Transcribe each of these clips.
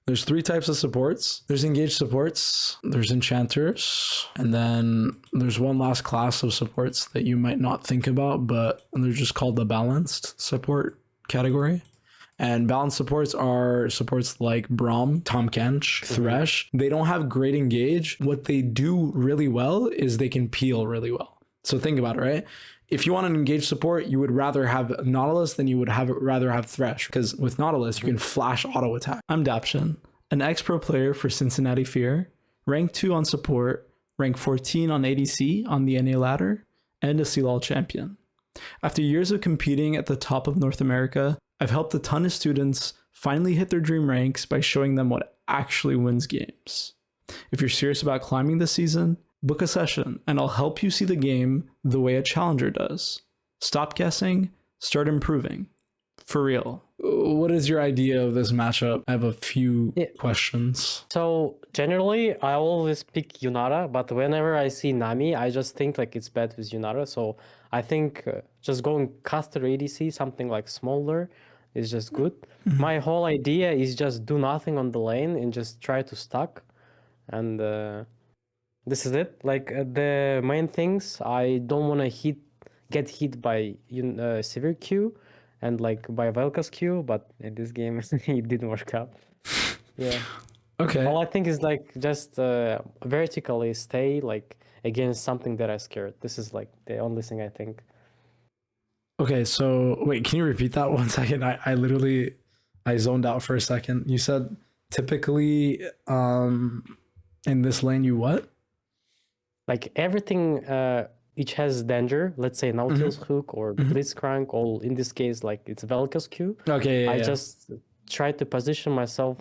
There's three types of supports. There's engaged supports, there's enchanters, and then there's one last class of supports that you might not think about, but they're just called the balanced support category. And balanced supports are supports like Braum, Tahm Kench, Thresh. They don't have great engage. What they do really well is they can peel really well. So think about it, right? If you want an engaged support, you would rather have Nautilus than you would rather have Thresh, because with Nautilus, you can flash auto attack. I'm Daption, an ex-pro player for Cincinnati Fear, rank 2 on support, rank 14 on ADC on the NA ladder, and a CLOL champion. After years of competing at the top of North America, I've helped a ton of students finally hit their dream ranks by showing them what actually wins games. If you're serious about climbing this season, book a session and I'll help you see the game the way a challenger does. Stop guessing, start improving. For real. What is your idea of this matchup? I have a few questions. So generally, I always pick Yunara, but whenever I see Nami, I just think like it's bad with Yunara. So I think just going caster ADC, something like smaller, is just good. My whole idea is just do nothing on the lane and just try to stack. And this is it. Like the main things, I don't want to get hit by Sivir Q and like by Velka's Q, but in this game it didn't work out. Yeah. Okay. All I think is like just vertically stay like against something that I scared. This is like the only thing I think. Okay, so wait, can you repeat that 1 second? I zoned out for a second. You said typically in this lane you what? Like everything each has danger. Let's say Nautilus hook or Blitzcrank, or in this case like it's Velka's Q. Okay, I just try to position myself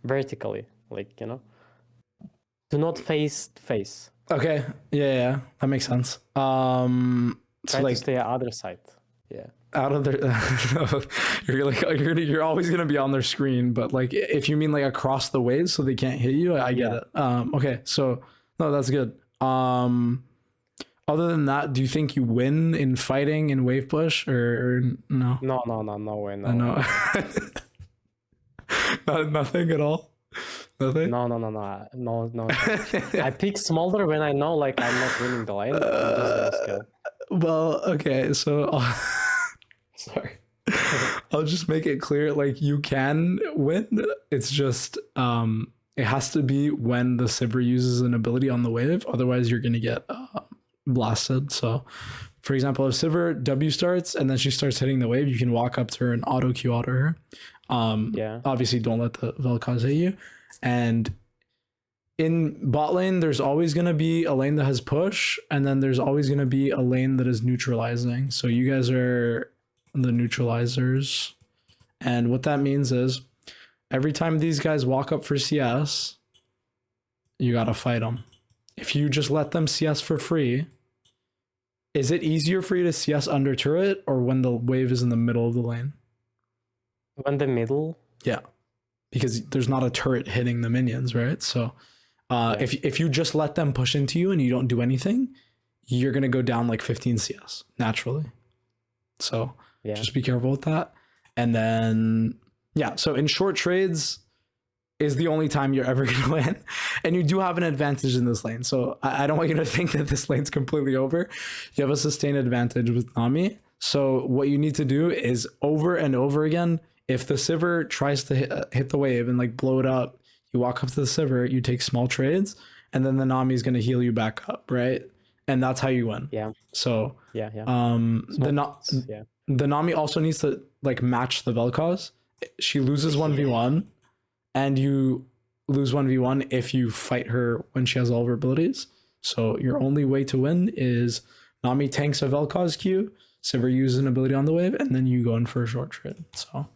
vertically, like, you know, do not face. Okay, yeah, that makes sense. Try to stay other side. Yeah. Out of their you're always gonna be on their screen, but like if you mean like across the waves so they can't hit you, I get it. Okay, so no, that's good. Other than that, do you think you win in fighting in wave push or no? No way. No. Nothing at all. Nothing. No. I pick smaller when I know like I'm not winning the lane. I'm just gonna skill. Well, okay, so sorry. I'll just make it clear, like you can win. It's just it has to be when the Sivir uses an ability on the wave. Otherwise, you're gonna get blasted. So, for example, if Sivir W starts and then she starts hitting the wave, you can walk up to her and auto Q auto her. Obviously, don't let the Vel'Koz hit you. And in bot lane, there's always going to be a lane that has push, and then there's always going to be a lane that is neutralizing. So you guys are the neutralizers. And what that means is every time these guys walk up for CS, you got to fight them. If you just let them CS for free, is it easier for you to CS under turret or when the wave is in the middle of the lane? When the middle? Yeah. Because there's not a turret hitting the minions, right? So if you just let them push into you and you don't do anything, you're going to go down like 15 CS naturally. So just be careful with that. And then, so in short trades is the only time you're ever going to win. And you do have an advantage in this lane. So I don't want you to think that this lane's completely over. You have a sustained advantage with Nami. So what you need to do is over and over again, if the Sivir tries to hit the wave and like blow it up, you walk up to the Sivir, you take small trades, and then the Nami is going to heal you back up, right? And that's how you win. Yeah. So the Nami also needs to like match the Vel'Koz. She loses 1v1, and you lose 1v1 if you fight her when she has all of her abilities. So your only way to win is Nami tanks a Vel'Koz Q, Sivir uses an ability on the wave, and then you go in for a short trade. So I'll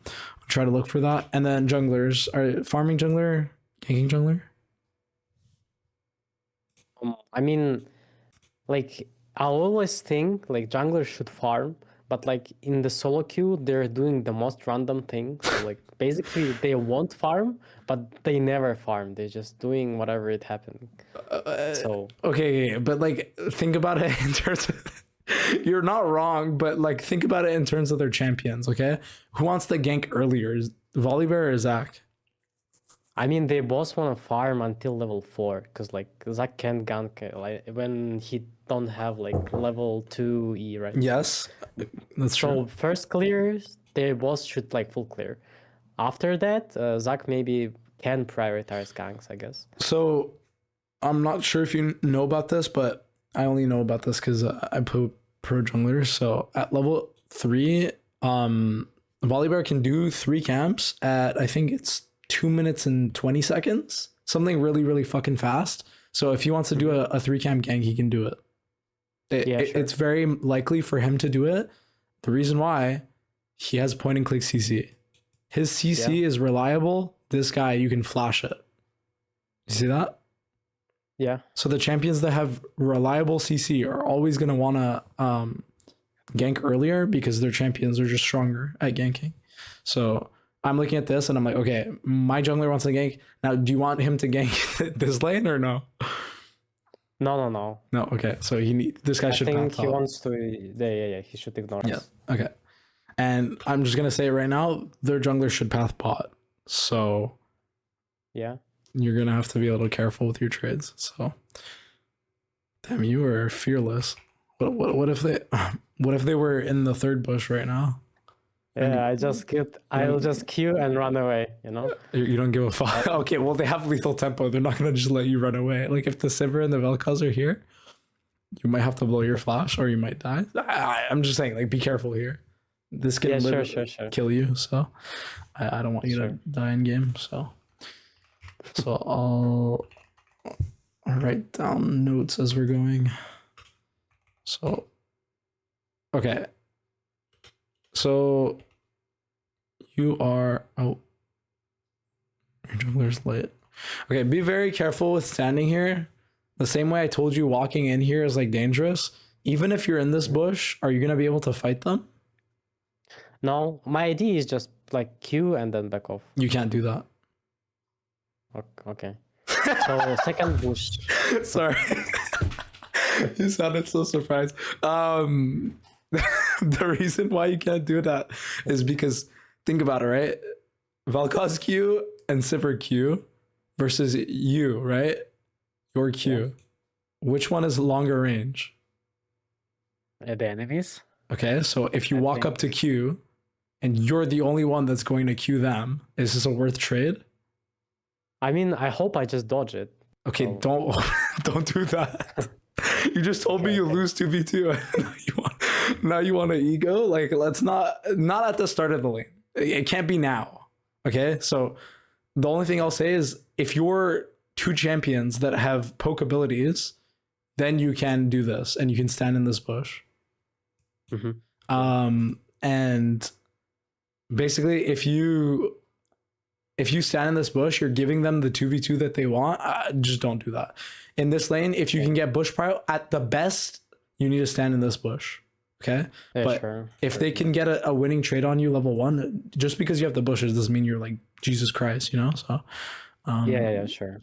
try to look for that. And then junglers, are farming jungler, ganking jungler? I mean, like I always think like junglers should farm, but like in the solo queue, they're doing the most random thing. So like basically they won't farm, but they never farm. They're just doing whatever it happened. So okay, but like think about it in terms of you're not wrong, but like think about it in terms of their champions, okay? Who wants the gank earlier? Volibear or Zac? I mean, they both want to farm until level 4 because like Zac can't gank like when he don't have like level 2 E, right? Yes, that's true. So first clears, they both should like full clear. After that, Zac maybe can prioritize ganks, I guess. So I'm not sure if you know about this, but I only know about this because I play pro junglers. So at level 3, Volibear can do 3 camps at, I think it's 2 minutes and 20 seconds, something really, really fucking fast. So if he wants to do a 3 camp gank, he can do it. Yeah, sure. It's very likely for him to do it. The reason why, he has point and click CC. His CC is reliable. This guy, you can flash it. You see that? Yeah. So the champions that have reliable CC are always going to want to gank earlier because their champions are just stronger at ganking. So I'm looking at this and I'm like, okay, my jungler wants to gank. Now, do you want him to gank this lane or no? No. No, okay. So this guy should I think path he top. wants to. Yeah. He should ignore Yeah, us. okay. And I'm just going to say right now, their jungler should path bot. So Yeah. you're going to have to be a little careful with your trades. So, damn, you are fearless. What if they were in the third bush right now? Yeah, I'll just queue and run away, you know? You don't give a fuck. Okay, well, they have lethal tempo. They're not gonna just let you run away. Like if the Sivir and the Vel'Koz are here, you might have to blow your flash or you might die. I'm just saying, like, be careful here. This can sure. kill you. So I don't want you to die in game. So I'll write down notes as we're going. So okay. So you are your jungler's lit. Okay, be very careful with standing here. The same way I told you walking in here is like dangerous. Even if you're in this bush, are you gonna be able to fight them? No, my idea is just like queue and then back off. You can't do that. Okay. So second bush. Sorry. You sounded so surprised. The reason why you can't do that is because think about it, right? Vel'Koz Q and Sivir Q versus you, right? Your Q. Which one is longer range? The enemies. Okay, so if you walk up to Q and you're the only one that's going to Q them, is this a worth trade? I mean, I hope I just dodge it. Okay, So- don't do that. You just told me you lose 2v2. Now you want an ego? Like, let's not at the start of the lane. It can't be now. Okay, so the only thing I'll say is if you're 2 champions that have poke abilities, then you can do this and you can stand in this bush. And basically if you stand in this bush, you're giving them the 2v2 that they want. Just don't do that. In this lane, if you can get bush prio, at the best, you need to stand in this bush. Okay? Yeah, but sure. if they can get a winning trade on you level 1, just because you have the bushes doesn't mean you're like Jesus Christ, you know? So Yeah, sure.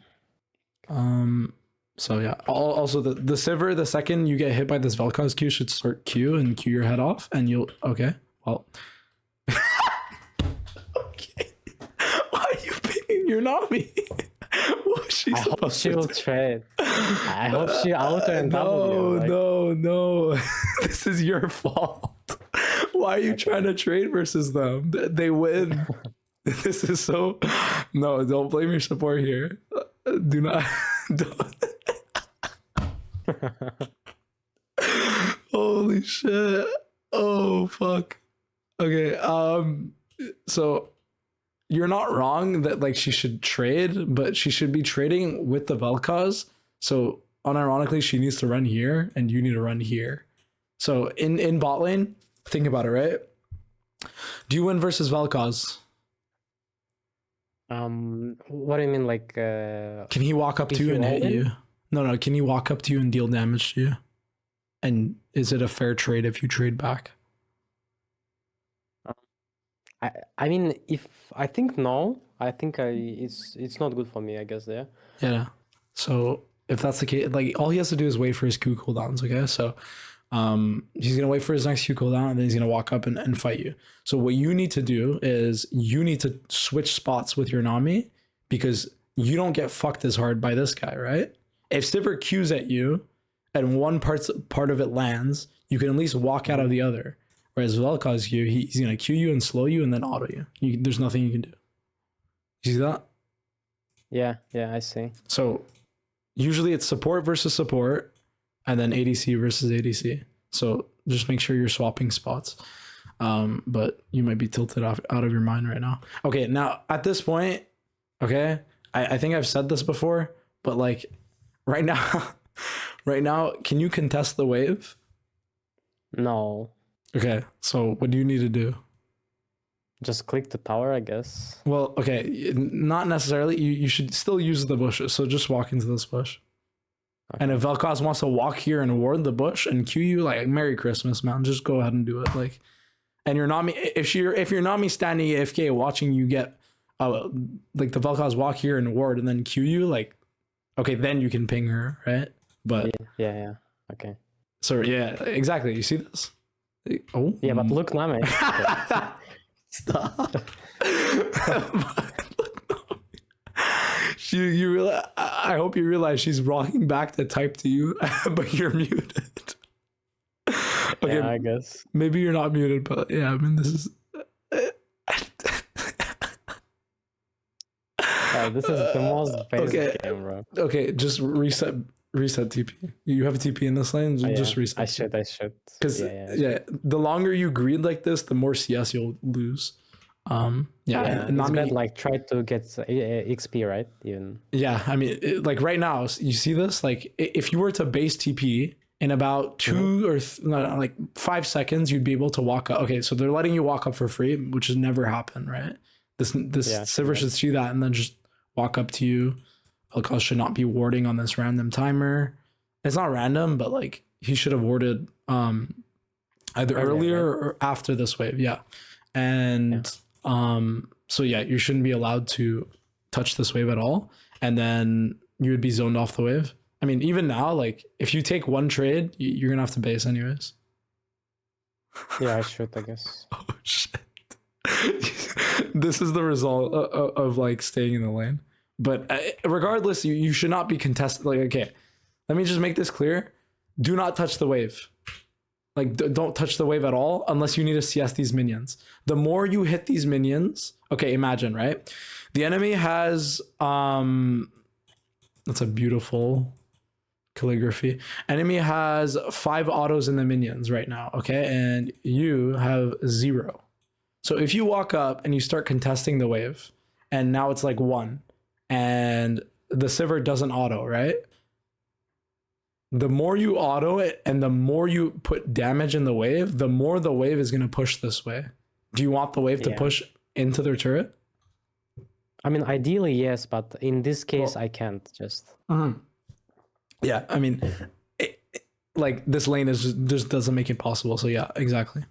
So yeah. Also the Sivir, the second you get hit by this Vel'Koz Q should start Q and Q your head off and you'll okay. Well okay. Why are you picking your Nami? What was she I hope supposed she'll to do? trade. I hope she auto and W. Like, No. This is your fault. Why are you trying to trade versus them? They win. This is so. No, don't blame your support here. Do not. Don't. Holy shit. Oh fuck. Okay. So you're not wrong that like she should trade, but she should be trading with the Vel'Koz. So unironically, she needs to run here, and you need to run here. So in bot lane, think about it, right? Do you win versus Vel'Koz? what do you mean, like? Can he walk up If to you you and hit all in? you? No. Can he walk up to you and deal damage to you? And is it a fair trade if you trade back? I mean, if I think no, I think it's not good for me, I guess. There. Yeah. So if that's the case, like all he has to do is wait for his Q cooldowns. Okay, so he's gonna wait for his next Q cooldown and then he's gonna walk up and fight you. So what you need to do is you need to switch spots with your Nami because you don't get fucked as hard by this guy, right? If Sivir Qs at you and one part of it lands, you can at least walk out of the other. Whereas Vel'Koz Q, he's going to Q you and slow you and then auto you. There's nothing you can do. You see that? Yeah, I see. So usually it's support versus support and then ADC versus ADC. So just make sure you're swapping spots. But you might be tilted out of your mind right now. Okay, now at this point, okay, I think I've said this before, but like right now, can you contest the wave? No. Okay, so what do you need to do? Just click the tower, I guess. Well, okay, not necessarily. You should still use the bushes. So just walk into this bush. Okay. And if Vel'Koz wants to walk here and ward the bush and Q you, like Merry Christmas, man, just go ahead and do it. Like, and you're not me. If you're not me standing AFK watching you get, like the Vel'Koz walk here and ward and then Q you, like, okay, then you can ping her, right? But yeah. Okay. So yeah, exactly. You see this? Oh yeah, but look, Nami. Stop. You realize, I hope you realize she's rocking back to type to you, but you're muted. Okay, yeah, I guess. Maybe you're not muted, but yeah, I mean, this is. This is the most basic game, bro. Okay, just reset TP. You have a TP in this lane, just reset. I should. Because the longer you greed like this, the more CS you'll lose. It's bad, like try to get XP, right? Even. Yeah, I mean, like right now, you see this? Like if you were to base TP in about 2 or 5 seconds, you'd be able to walk up. Okay, so they're letting you walk up for free, which has never happened, right? This Sivir should see that and then just walk up to you. Vel'Koz should not be warding on this random timer. It's not random, but like he should have warded either earlier or after this wave. Yeah. And so yeah, you shouldn't be allowed to touch this wave at all. And then you would be zoned off the wave. I mean, even now, like if you take one trade, you're gonna have to base anyways. Yeah, I should, I guess. Oh shit. This is the result of like staying in the lane. But regardless, you should not be contested. Like, okay, let me just make this clear. Do not touch the wave. Like, don't touch the wave at all unless you need to CS these minions. The more you hit these minions, okay, imagine, right? The enemy has, that's a beautiful calligraphy. Enemy has 5 autos in the minions right now, okay? And you have 0. So if you walk up and you start contesting the wave, and now it's like 1, and the Sivir doesn't auto, right? The more you auto it and the more you put damage in the wave, the more the wave is going to push this way. Do you want the wave to push into their turret? I mean, ideally, yes, but in this case, I can't just. Yeah, I mean, like this lane is just doesn't make it possible. So yeah, exactly.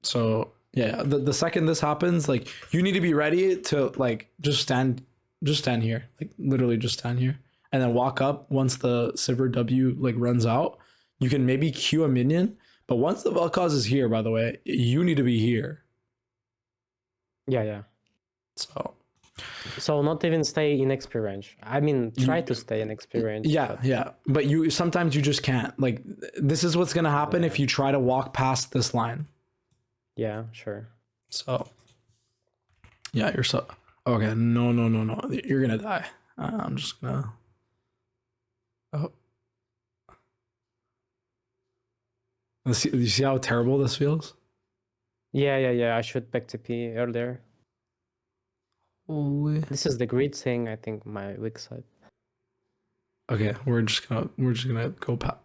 So yeah, the second this happens, like you need to be ready to like just stand here, like literally just stand here, and then walk up once the Sivir W like runs out. You can maybe Q a minion, but once the Vel'Koz is here, by the way, you need to be here. Yeah. So not even stay in XP range. I mean, try to stay in XP range. Yeah. But you sometimes you just can't. Like this is what's gonna happen if you try to walk past this line. Yeah, sure. So yeah, you're so okay. No. You're gonna die. I'm just gonna. Oh. You see how terrible this feels? Yeah. I should back TP earlier. Holy. This is the greed thing, I think, my weak side. Okay, we're just gonna go past.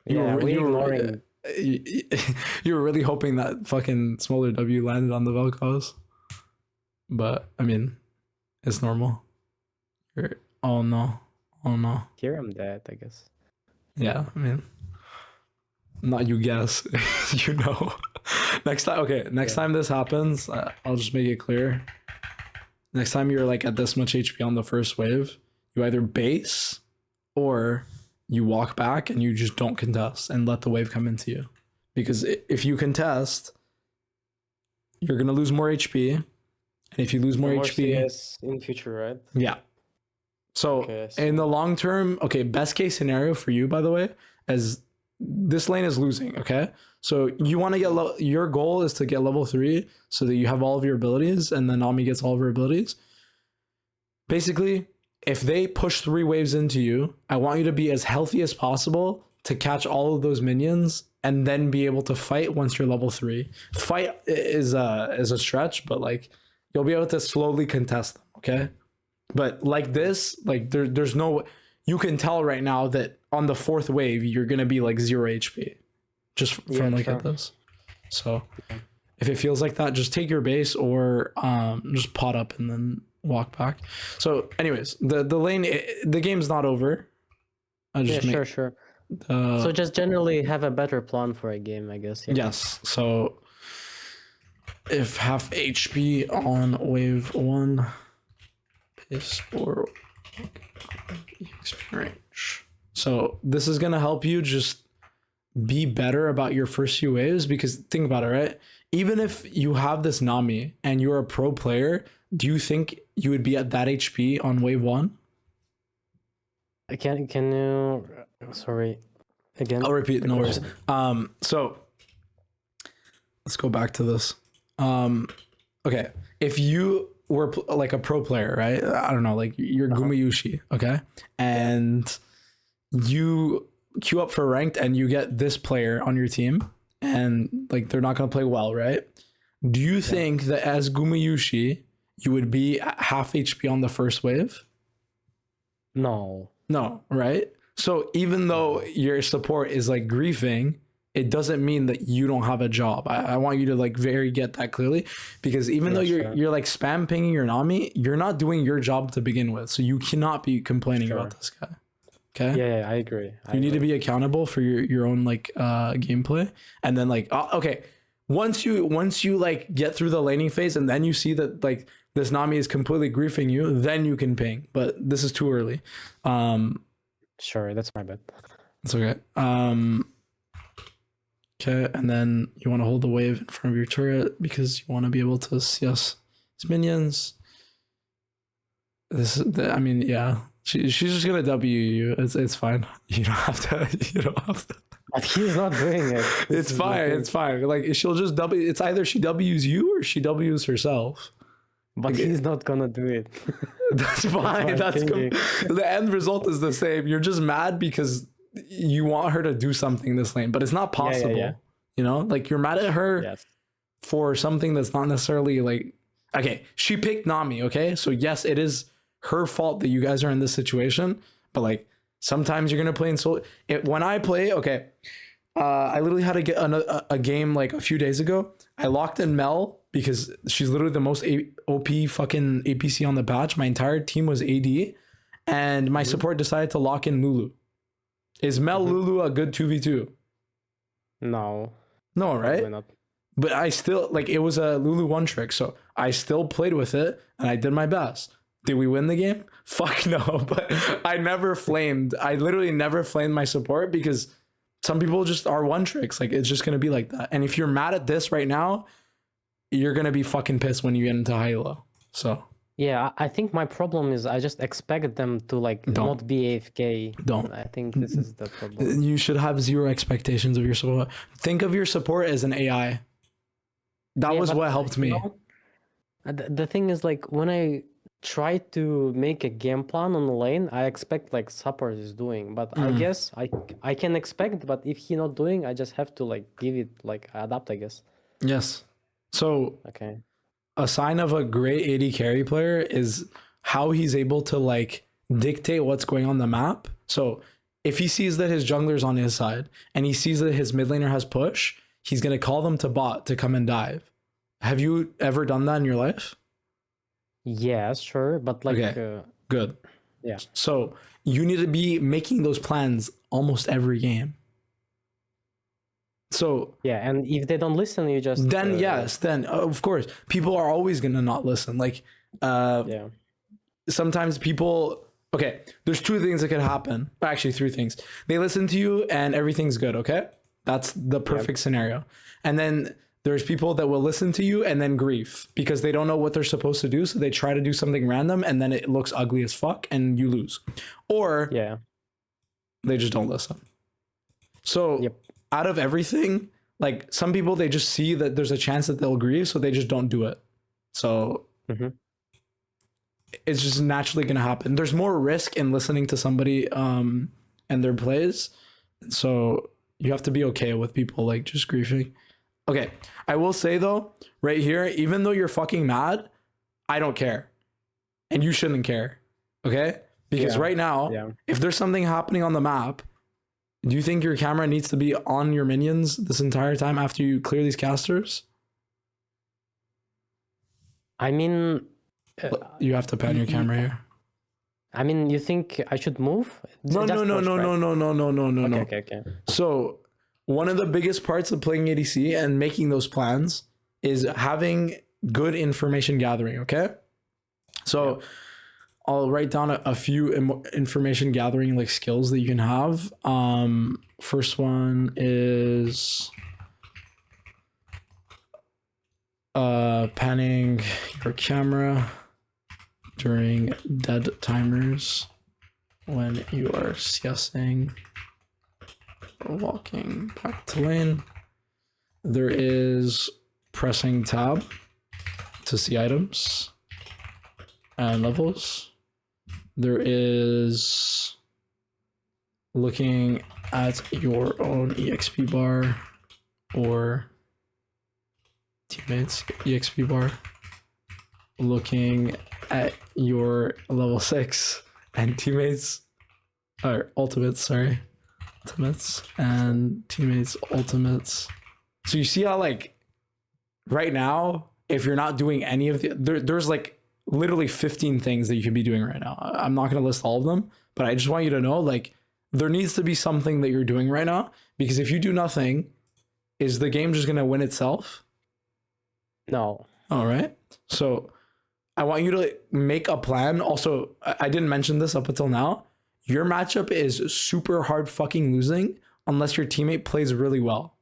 We're ignoring. You were really hoping that fucking Smolder W landed on the Vel'Koz, but I mean, it's normal. Oh no. Here I'm dead, I guess. Yeah, I mean, not you guess, you know. Next time this happens, I'll just make it clear. Next time you're like at this much HP on the first wave, you either base or you walk back and you just don't contest and let the wave come into you. Because if you contest, you're going to lose more HP And if you lose more More HP, CS in future, right? yeah. So Okay, in so the long term, okay, best case scenario for you, by the way, as this lane is losing, okay? So you want to get your goal is to get level 3 so that you have all of your abilities and then Nami gets all of her abilities. Basically, if they push 3 waves into you, I want you to be as healthy as possible to catch all of those minions and then be able to fight once you're level 3. Fight is a stretch, but like you'll be able to slowly contest them, okay? But like this, like there's no, you can tell right now that on the 4th wave you're gonna be like 0 HP, just from Yeah, like sure. at this. So if it feels like that, just take your base or just pot up and then walk back. So anyways, the lane, the game's not over. I Yeah, just sure, sure. So just generally have a better plan for a game, I guess. Yeah. yes. So if half HP on wave 1 pace or range. So this is gonna help you just be better about your first few waves, because think about it, right? Even if you have this Nami and you're a pro player, do you think you would be at that HP on wave 1? Can you sorry again? I'll repeat, the no worries. question? So let's go back to this. Okay, if you were like a pro player, right? I don't know, like you're Gumayushi, okay, and you queue up for ranked and you get this player on your team and like they're not going to play well, right? Do you think that as Gumayushi you would be at half HP on the first wave? No. No, right? So even though your support is like griefing, it doesn't mean that you don't have a job. I want you to like very get that clearly, because even though you're like spam pinging your Nami, you're not doing your job to begin with. So you cannot be complaining about this guy. Okay. Yeah, I agree. You need to be accountable for your own like gameplay, and then like okay, once you like get through the laning phase and then you see that like this Nami is completely griefing you, then you can ping. But this is too early. Sure, that's my bad. It's okay. Okay, and then you want to hold the wave in front of your turret because you want to be able to CS his minions. I mean, yeah. She's just gonna W you. It's fine. You don't have to. You don't have to. But he's not doing it. It's fine. It's fine. Like she'll just W. It's either she W's you or she W's herself. But he's not gonna do it. That's fine. The end result is the same. You're just mad because you want her to do something this lane, but it's not possible. Yeah. You know, like you're mad at her for something that's not necessarily like. Okay, she picked Nami. Okay, so yes, it is her fault that you guys are in this situation, but like sometimes you're gonna play in solo. When I play, okay, I literally had to get a game like a few days ago. I locked in Mel because she's literally the most OP fucking APC on the patch. My entire team was AD, and my support decided to lock in Lulu. Is Mel Lulu a good 2v2? No, right? Not. But I still like it was a Lulu one trick, so I still played with it and I did my best. Did we win the game? Fuck no, but I never flamed. I literally never flamed my support because some people just are one tricks. Like it's just gonna be like that. And if you're mad at this right now, you're gonna be fucking pissed when you get into high elo. So yeah, I think my problem is I just expect them to like not be AFK. Don't. I think this is the problem. You should have zero expectations of your support. Think of your support as an AI. That was what helped me. The thing is, like, when I try to make a game plan on the lane, I expect like support is doing, but I guess I can expect, but if he not doing, I just have to like give it like adapt, I guess. Yes. So okay, a sign of a great AD carry player is how he's able to like dictate what's going on the map. So if he sees that his jungler's on his side and he sees that his mid laner has push, he's gonna call them to bot to come and dive. Have you ever done that in your life? Yes, sure, but like good. Yeah. So you need to be making those plans almost every game. So yeah, and if they don't listen, you just then then of course people are always gonna not listen. Like sometimes people there's two things that could happen. Actually, three things. They listen to you and everything's good, okay? That's the perfect scenario. And then There's people that will listen to you and then grief because they don't know what they're supposed to do. So they try to do something random and then it looks ugly as fuck and you lose. Or Yeah. they just don't listen. So Yep. out of everything, like some people, they just see that there's a chance that they'll grieve. So they just don't do it. So it's just naturally going to happen. There's more risk in listening to somebody and their plays. So you have to be okay with people like just griefing. Okay, I will say though, right here, even though you're fucking mad, I don't care. And you shouldn't care. Okay? Because right now, if there's something happening on the map, do you think your camera needs to be on your minions this entire time after you clear these casters? I mean, You have to pan your camera here. I mean, you think I should move? No. Okay. So one of the biggest parts of playing ADC and making those plans is having good information gathering, okay? So I'll write down a few information gathering like skills that you can have. First one is panning your camera during dead timers when you are CSing or walking back to lane. There is pressing tab to see items and levels. There is looking at your own EXP bar or teammates EXP bar. Looking at your level 6 and teammates or ultimates, ultimates and teammates ultimates. So you see how like right now, if you're not doing any of the there's like literally 15 things that you can be doing right now. I'm not going to list all of them, but I just want you to know like there needs to be something that you're doing right now, because if you do nothing, is the game just going to win itself? No. All right. So I want you to make a plan. Also, I didn't mention this up until now. Your matchup is super hard fucking losing unless your teammate plays really well.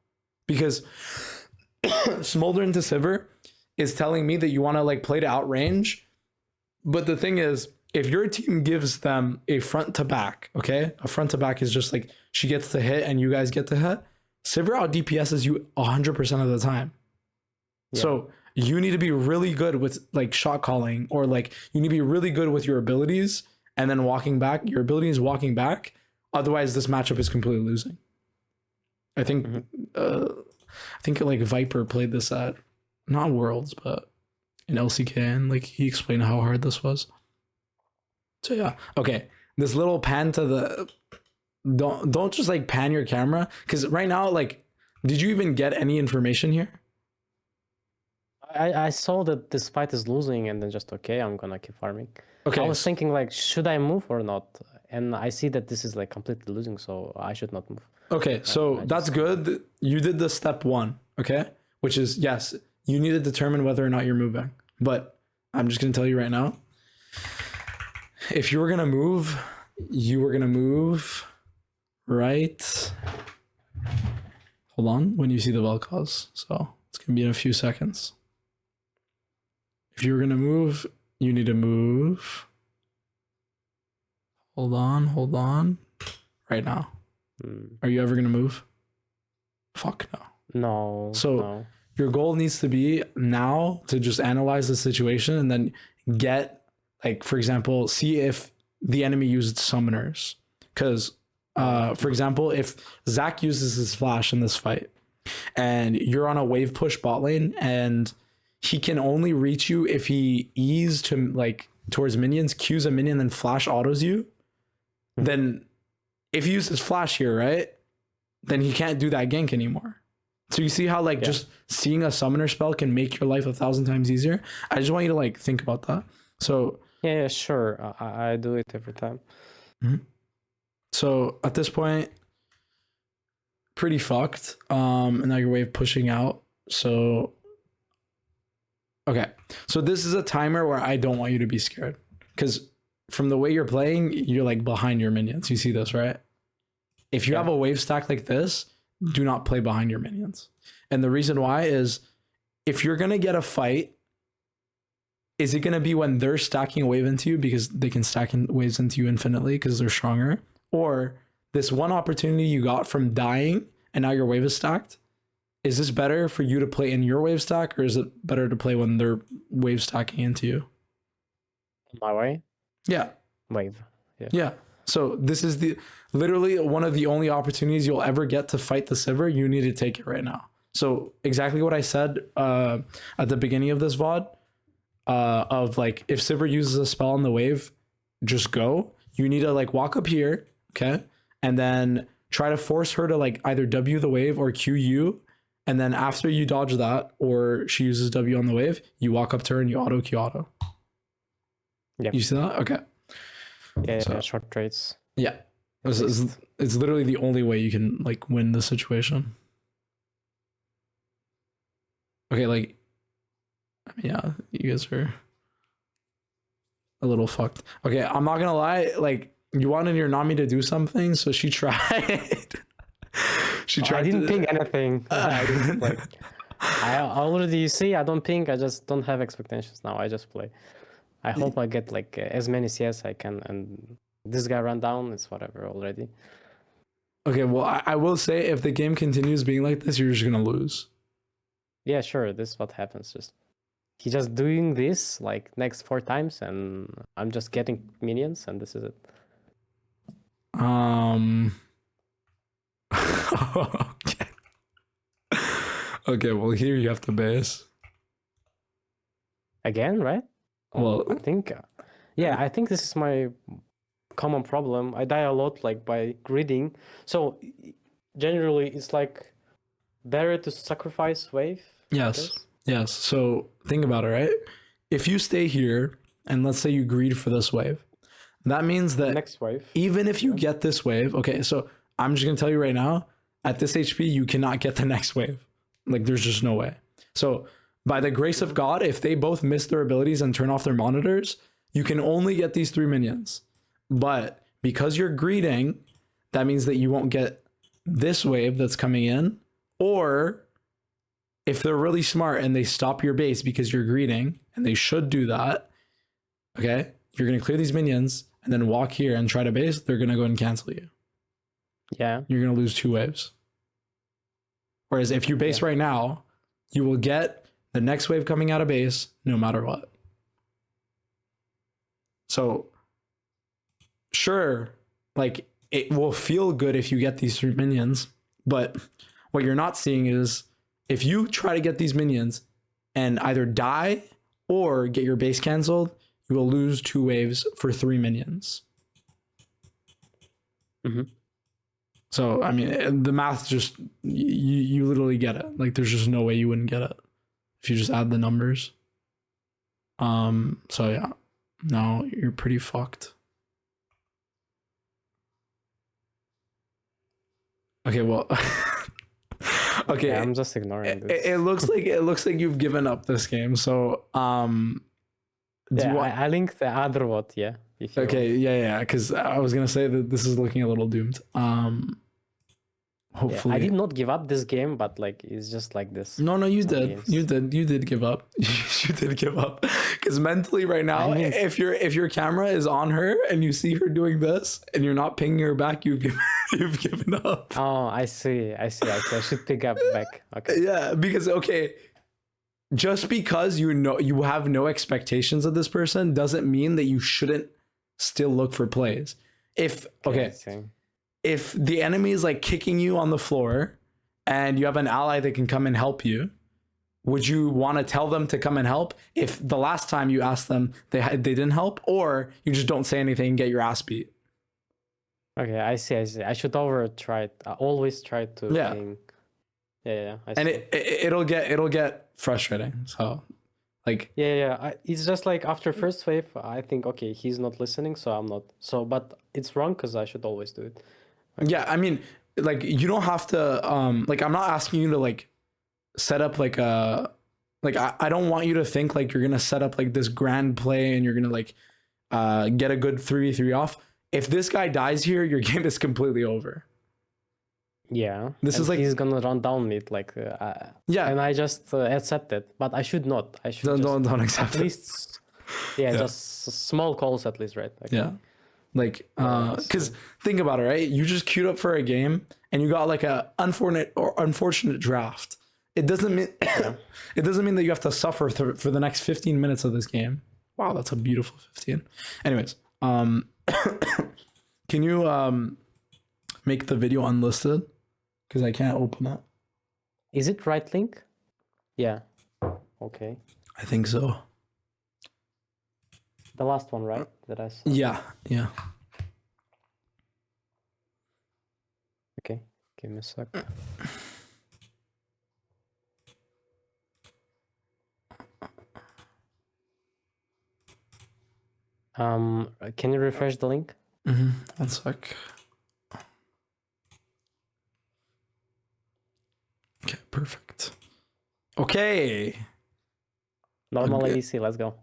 Because Smolder into Sivir is telling me that you want to like play to outrange. But the thing is, if your team gives them a front to back, okay? A front to back is just like she gets to hit and you guys get to hit. Sivir out DPSs you 100% of the time. Yeah. So you need to be really good with like shot calling, or like you need to be really good with your abilities and then walking back. Your ability is walking back. Otherwise, this matchup is completely losing. I think like Viper played this at not Worlds, but in LCK, and like he explained how hard this was. So yeah, okay. This little pan to the don't just like pan your camera, because right now, like, did you even get any information here? I saw that this fight is losing, and then just okay, I'm gonna keep farming. Okay. I was thinking like, should I move or not? And I see that this is like completely losing, so I should not move. Okay, so that's good. You did the step 1, okay? Which is, yes, you need to determine whether or not you're moving. But I'm just gonna tell you right now, if you were gonna move, you were gonna move right. Hold on, when you see the bell calls. So it's gonna be in a few seconds. If you were gonna move, you need to move. Hold on. Right now. Are you ever gonna move? Fuck no. No. So your goal needs to be now to just analyze the situation and then get, like, for example, see if the enemy used summoners. Because, for example, if Zach uses his flash in this fight and you're on a wave push bot lane and he can only reach you if he E's to like towards minions, Qs a minion, then flash autos you, then if he uses flash here, right, then he can't do that gank anymore. So you see how like just seeing a summoner spell can make your life 1,000 times easier? I just want you to like think about that. So yeah, sure. I do it every time. So at this point, pretty fucked. And now your wave pushing out. So okay. So this is a timer where I don't want you to be scared. Because from the way you're playing, you're like behind your minions. You see this, right? If you have a wave stack like this, do not play behind your minions. And the reason why is if you're gonna get a fight, is it gonna be when they're stacking a wave into you because they can stack waves into you infinitely because they're stronger, or this one opportunity you got from dying and now your wave is stacked? Is this better for you to play in your wave stack, or is it better to play when they're wave stacking into you? My way? Yeah. Wave. Yeah. So this is literally one of the only opportunities you'll ever get to fight the Sivir. You need to take it right now. So exactly what I said at the beginning of this VOD, of like, if Sivir uses a spell on the wave, just go. You need to like walk up here, okay? And then try to force her to like either W the wave or Q you. And then after you dodge that, or she uses W on the wave, you walk up to her and you auto Q auto. Yeah. You see that? Okay. Yeah, short trades. Yeah. It's literally the only way you can like win the situation. Okay, like, yeah, you guys are a little fucked. Okay, I'm not gonna lie, like, you wanted your Nami to do something, so she tried. I didn't ping anything. I didn't play. I already, you see, I don't ping. I just don't have expectations now. I just play. I hope I get like as many CS I can, and this guy ran down. It's whatever already. Okay, well, I will say, if the game continues being like this, you're just gonna lose. Yeah, sure. This is what happens. Just he's just doing this like next 4 times, and I'm just getting minions, and this is it. Okay. Okay, well, here you have to base. Again, right? Well, I think, yeah, I think this is my common problem. I die a lot like by greeding. So generally, it's like better to sacrifice wave. I yes. guess. Yes. So think about it, right? If you stay here and let's say you greed for this wave, that means that Next wave. even if you get this wave, okay, so I'm just gonna tell you right now, at this HP, you cannot get the next wave. Like, there's just no way. So by the grace of God, if they both miss their abilities and turn off their monitors, you can only get these 3 minions. But because you're greeding, that means that you won't get this wave that's coming in. Or if they're really smart and they stop your base because you're greeding, and they should do that, okay, you're going to clear these minions and then walk here and try to base, they're going to go and cancel you. Yeah. You're going to lose 2 waves. Whereas if you base right now, you will get the next wave coming out of base no matter what. So sure, like, it will feel good if you get these 3 minions, but what you're not seeing is if you try to get these minions and either die or get your base canceled, you will lose 2 waves for 3 minions. Mm-hmm. So, I mean, the math just, you literally get it. Like, there's just no way you wouldn't get it if you just add the numbers. So yeah, no, you're pretty fucked. Okay, well, okay. Yeah, I'm just ignoring this. It looks like you've given up this game. So, yeah, I linked the other one. Yeah. If you okay, yeah, because I was gonna say that this is looking a little doomed. Hopefully, yeah, I did not give up this game, but like it's just like this. No, you did. Games. You did give up. You did give up. Because mentally, right now, I mean, if your camera is on her and you see her doing this and you're not pinging her back, you've given up. Oh, I see. I should pick up back. Okay. Yeah, because just because you have no expectations of this person doesn't mean that you shouldn't still look for plays. If the enemy is like kicking you on the floor and you have an ally that can come and help you, would you want to tell them to come and help if the last time you asked them they didn't help, or you just don't say anything and get your ass beat? Okay, I see. I should always try to. Yeah. Yeah. I see. And it'll get frustrating. So, like. Yeah. It's just like after first wave, I think okay, he's not listening, so I'm not. So, but it's wrong because I should always do it. Okay. Yeah, I mean, like, you don't have to. Like, I'm not asking you to like set up like a. Like, I don't want you to think like you're gonna set up like this grand play and you're gonna like get a good 3v3 off. If this guy dies here, your game is completely over. Yeah. This is And like- he's gonna run down mid like Yeah. and I just accept it, but I should not. I should Don't just accept at it. least just small calls at least, right? Okay. Yeah. Like, Yeah, because think about it, right? You just queued up for a game and you got like a unfortunate draft. It doesn't mean it doesn't mean that you have to suffer for the next 15 minutes of this game. Wow, that's a beautiful 15. Anyways, can you make the video unlisted? Because I can't open it. Is it right link? Yeah. Okay. I think so. The last one, right? That I saw. Yeah. Okay. Give me a sec. Can you refresh the link? Mm-hmm. 1 sec. Okay, perfect. Okay. Normal Okay. ADC, let's go.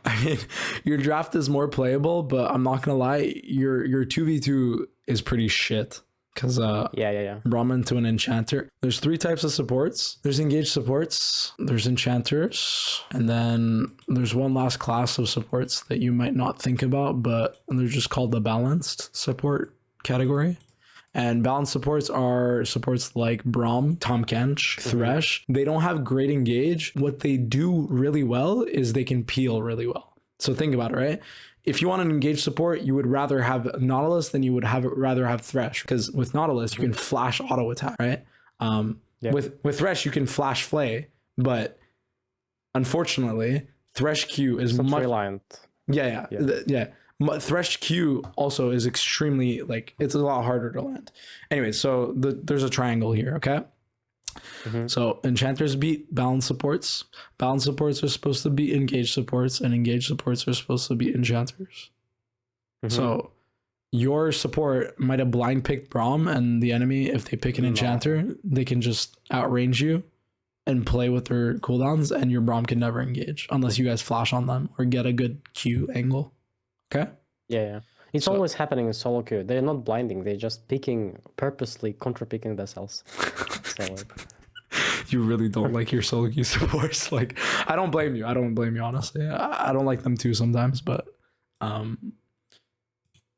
I mean, your draft is more playable, but I'm not gonna lie, your 2v2 is pretty shit. Because Yeah. Brahmin to an enchanter. There's 3 types of supports. There's engaged supports, there's enchanters, and then there's one last class of supports that you might not think about, but they're just called the balanced support category. And balanced supports are supports like Braum, Tahm Kench, Thresh. They don't have great engage. What they do really well is they can peel really well. So think about it, right? If you want an engaged support, you would rather have Nautilus than you would rather have Thresh, because with Nautilus you can flash auto attack, right? With Thresh you can flash flay, but unfortunately Thresh Q is It's much reliant. yeah. Thresh Q also is extremely like it's a lot harder to land. Anyway, so there's a triangle here, okay? So enchanters beat balanced supports. Balanced supports are supposed to be engaged supports, and engaged supports are supposed to be enchanters. So your support might have blind picked Braum, and the enemy, if they pick an enchanter, they can just outrange you and play with their cooldowns, and your Braum can never engage unless you guys flash on them or get a good Q angle. Okay? Yeah. It's always happening in solo queue. They're not blinding. They're just purposely contra-picking themselves. So, You really don't like your solo queue supports. Like, I don't blame you. Honestly. I don't like them too sometimes, but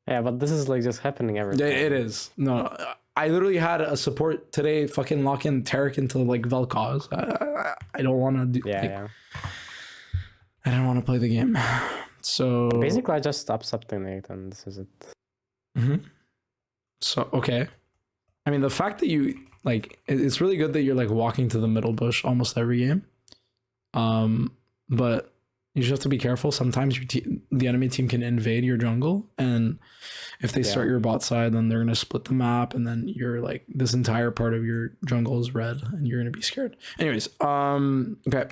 yeah, but this is like just happening every time. it is. No, I literally had a support today fucking lock in Tarek into like Vel'Koz. I don't want to do. Yeah. I don't want to play the game. So Basically, I just stop subtinate and this is it. So okay, I mean the fact that you like it's really good that you're like walking to the middle bush almost every game. But you just have to be careful. Sometimes the enemy team can invade your jungle, and if they start your bot side, then they're gonna split the map, and then you're like this entire part of your jungle is red, and you're gonna be scared. Anyways, okay.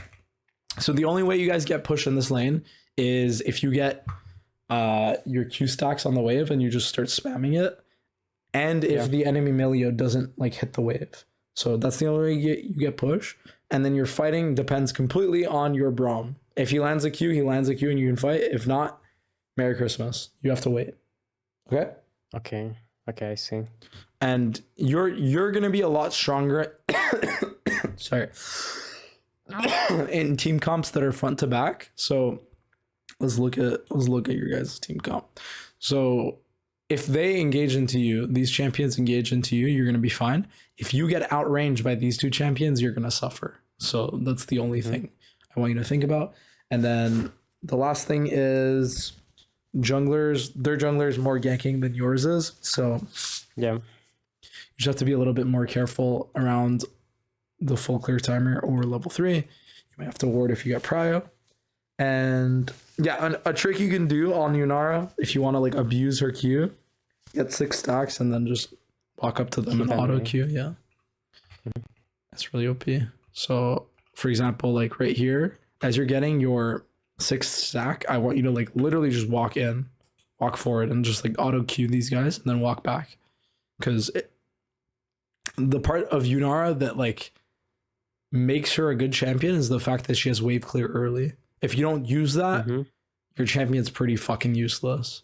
So the only way you guys get pushed in this lane is if you get your Q stacks on the wave and you just start spamming it, and if the enemy Milio doesn't like hit the wave. So that's the only way you get push. And then your fighting depends completely on your Braum. If he lands a Q, he lands a Q and you can fight. If not, Merry Christmas. You have to wait. Okay? Okay, I see. And you're gonna be a lot stronger sorry. in team comps that are front to back. So let's look at your guys' team comp. So if they engage into you, these champions engage into you, you're gonna be fine. If you get outranged by these 2 champions, you're gonna suffer. So that's the only thing I want you to think about. And then the last thing is junglers. Their jungler is more ganking than yours is. So yeah, you just have to be a little bit more careful around the full clear timer or level 3. You might have to ward if you got prio. And yeah, a trick you can do on Yunara if you want to like abuse her Q, get 6 stacks and then just walk up to them and auto Q. Yeah, that's really OP. So for example, like right here, as you're getting your 6th stack, I want you to like literally just walk forward and just like auto Q these guys and then walk back, because the part of Yunara that like makes her a good champion is the fact that she has wave clear early. If you don't use that, your champion's pretty fucking useless.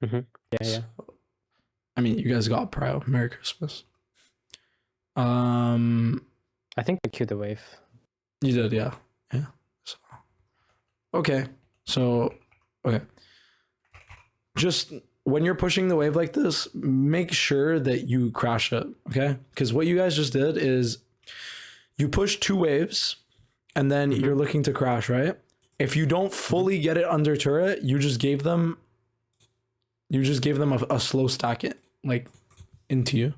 Yeah. I mean, you guys got Prio. Merry Christmas. I think we queued the wave. You did, yeah. Yeah. So, okay. So, okay. Just when you're pushing the wave like this, make sure that you crash it, okay? Because what you guys just did is you push 2 waves and then you're looking to crash, right? If you don't fully get it under turret, you just gave them a slow stack it like into you.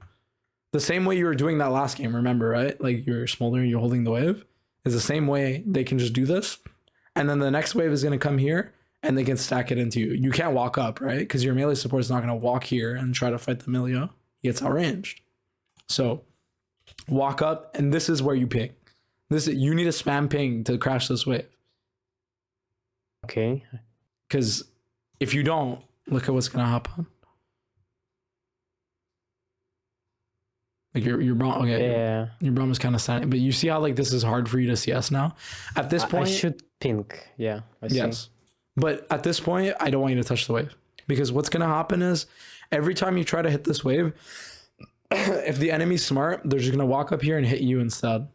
The same way you were doing that last game, remember, right? Like you're smoldering, you're holding the wave. Is the same way they can just do this. And then the next wave is going to come here and they can stack it into you. You can't walk up, right? Because your melee support is not going to walk here and try to fight the Milio. He gets outranged. So walk up, and this is where you ping. You need a spam ping to crash this wave. Okay. Because if you don't, look at what's going to happen. Like your Braum, okay, Yeah. your Braum is kind of standing, but you see how like this is hard for you to CS now. At this point, I should pink. Yeah. I see. yes, but at this point, I don't want you to touch the wave because what's gonna happen is every time you try to hit this wave, if the enemy's smart, they're just gonna walk up here and hit you instead,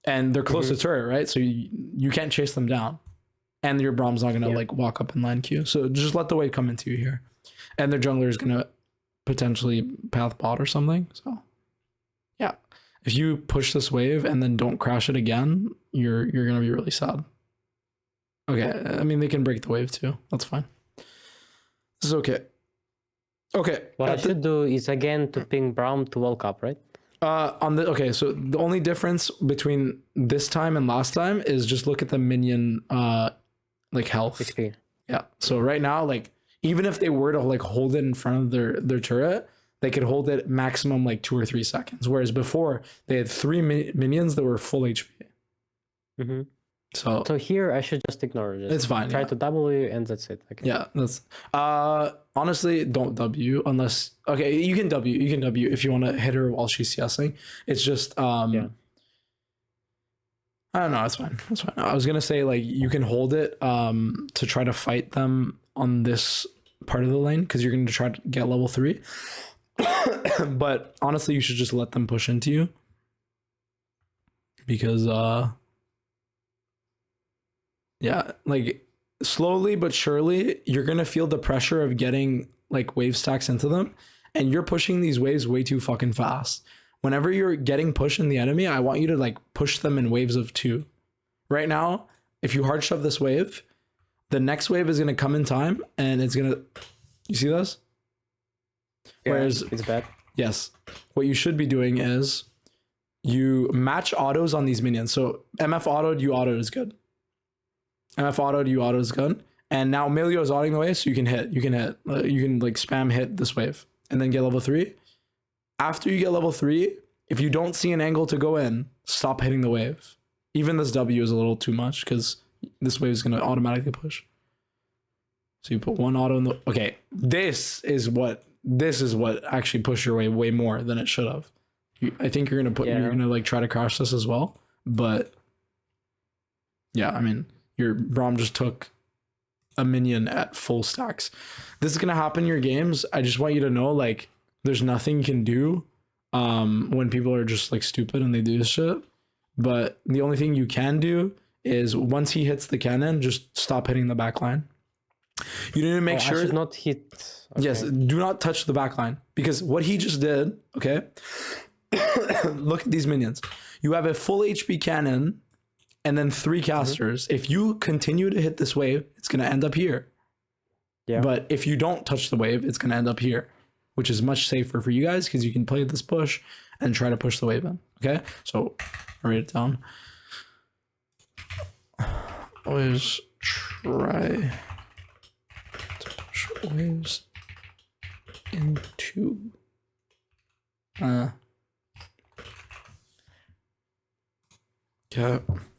and they're close to turret, right? So you can't chase them down, and your Braum's not gonna like walk up in line queue. So just let the wave come into you here, and their jungler is gonna potentially path bot or something. So. Yeah, if you push this wave and then don't crash it again, you're gonna be really sad. Okay, I mean they can break the wave too. That's fine. This is okay. Okay. What I should do is again to ping Braum to World Cup, right? Okay, so the only difference between this time and last time is just look at the minion like health. XP. Yeah. So right now, like even if they were to like hold it in front of their turret, they could hold it maximum like 2 or 3 seconds. Whereas before they had 3 minions that were full HP. Mm-hmm. So here I should just ignore it. it's fine. Try to W and that's it. Okay. Yeah, that's honestly don't W unless you can W if you want to hit her while she's CSing. It's just I don't know, it's fine. It's fine. I was gonna say like you can hold it to try to fight them on this part of the lane because you're gonna try to get level 3. But honestly, you should just let them push into you because yeah, like slowly but surely you're gonna feel the pressure of getting like wave stacks into them, and you're pushing these waves way too fucking fast. Whenever you're getting pushed in the enemy, I want you to like push them in waves of 2. Right now, if you hard shove this wave, the next wave is gonna come in time and it's gonna, you see this? Yeah, Whereas it's bad. yes, what you should be doing is you match autos on these minions. So MF autoed, you autoed is good. MF autoed, you auto is good. And now Milio is autoing the wave, so you can hit. You can like spam hit this wave and then get level 3. After you get level 3, if you don't see an angle to go in, stop hitting the wave. Even this W is a little too much because this wave is going to automatically push. So you put 1 auto in the... Okay, this is what actually pushed your way more than it should have. I think you're going to you're going to like try to crash this as well. But yeah, I mean, your Braum just took a minion at full stacks. This is going to happen in your games. I just want you to know, like, there's nothing you can do when people are just like stupid and they do this shit. But the only thing you can do is once he hits the cannon, just stop hitting the back line. You need to make sure... I should not hit... Okay. Yes, do not touch the back line. Because what he just did, okay? Look at these minions. You have a full HP cannon and then 3 casters. If you continue to hit this wave, it's going to end up here. Yeah. But if you don't touch the wave, it's going to end up here, which is much safer for you guys because you can play this push and try to push the wave in. Okay? So, write it down. Always try to push waves into yeah,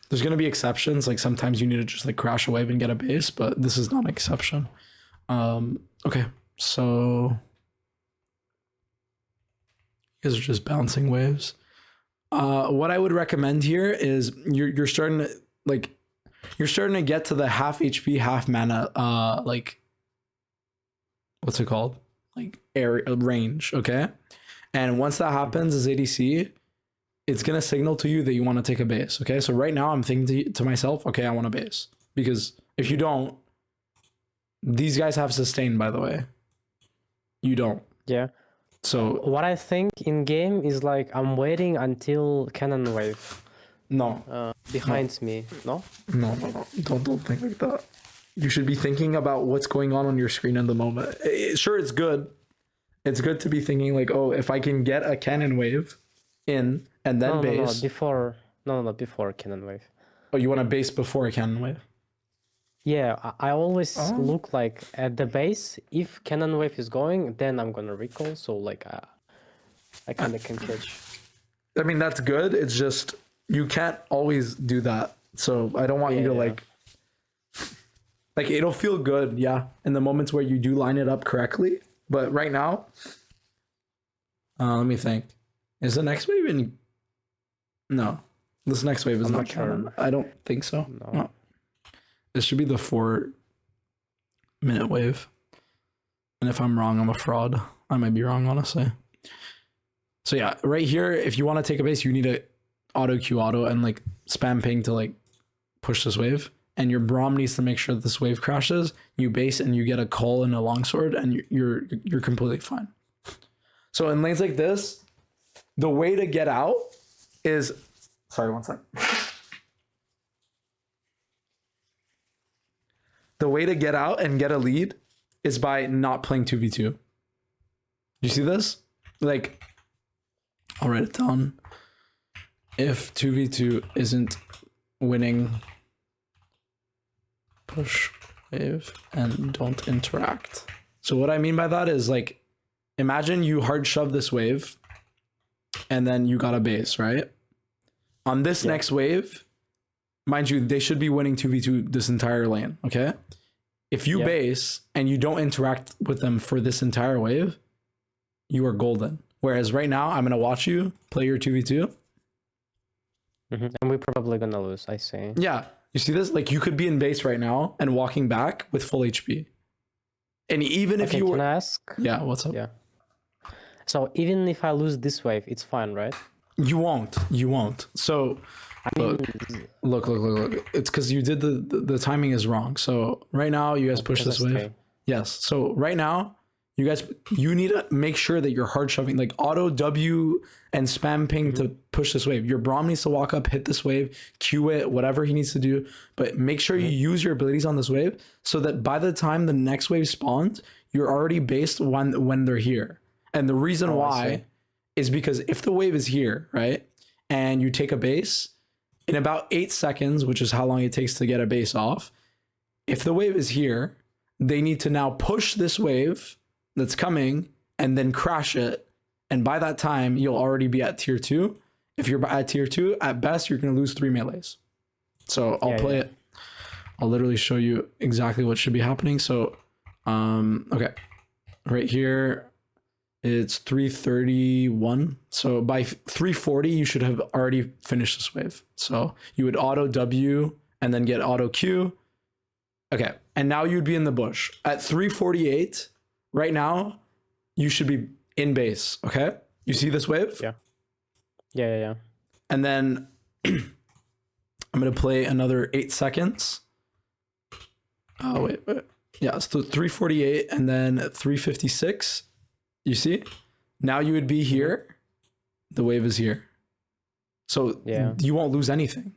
there's gonna be exceptions, like sometimes you need to just like crash a wave and get a base, but this is not an exception. Okay, so you guys are just bouncing waves. What I would recommend here is you're starting to get to the half HP, half mana, like what's it called? Like area range, okay? And once that happens as ADC, it's gonna signal to you that you want to take a base, okay? So right now I'm thinking to myself, okay, I want a base. Because if you don't, these guys have sustain, by the way. You don't. Yeah. So What I think in game is like I'm waiting until cannon wave no, behind me. No? no. Don't think like that. You should be thinking about what's going on your screen in the moment. Sure, it's good. It's good to be thinking like, oh, if I can get a cannon wave in and then No, base. before. No, before cannon wave. Oh, you want to base before a cannon wave? Yeah, I always look like at the base. If cannon wave is going, then I'm gonna recall. So like, I kind of can catch. I mean, that's good. It's just you can't always do that. So I don't want you to Yeah. like it'll feel good, yeah, in the moments where you do line it up correctly. But right now, let me think. Is the next wave in? No, this next wave is I'm not not sure. cannon. I don't think so. No. This should be the 4-minute wave. And if I'm wrong, I'm a fraud. I might be wrong, honestly. So yeah, right here, if you want to take a base, you need to auto Q auto and like spam ping to like push this wave. And your Braum needs to make sure that this wave crashes. You base and you get a call and a longsword, and you're completely fine. So in lanes like this, the way to get out is sorry, one sec. The way to get out and get a lead is by not playing 2v2. You see this? Like, I'll write it down. If 2v2 isn't winning, push wave and don't interact. So what I mean by that is like, imagine you hard shove this wave and then you got a base, right? On this next wave, mind you, they should be winning 2v2 this entire lane, okay? If you base and you don't interact with them for this entire wave, you are golden. Whereas right now, I'm going to watch you play your 2v2. And we're probably gonna lose, I say. Yeah. You see this? Like you could be in base right now and walking back with full HP. And even if you were... Can I ask? Yeah, what's up? Yeah. So even if I lose this wave, it's fine, right? You won't. You won't. So... Look. It's because you did the timing is wrong. So right now you guys push this wave. Yes. So right now you need to make sure that you're hard shoving, like auto W and spam ping to push this wave. Your Braum needs to walk up, hit this wave, Q it, whatever he needs to do. But make sure you use your abilities on this wave so that by the time the next wave spawns, you're already based when they're here. And the reason why is because if the wave is here, right, and you take a base, in about 8 seconds, which is how long it takes to get a base off, if the wave is here, they need to now push this wave that's coming and then crash it. And by that time, you'll already be at tier 2. If you're at tier 2, at best, you're going to lose 3 melees. So I'll play it. I'll literally show you exactly what should be happening. So, okay. Right here, it's 331. So by 340, you should have already finished this wave. So you would auto W and then get auto Q. Okay. And now you'd be in the bush. At 348, right now, you should be in base. Okay. You see this wave? Yeah. And then I'm going to play another 8 seconds. Oh, wait. Yeah. So 348 and then 356. You see? Now you would be here. The wave is here. So you won't lose anything.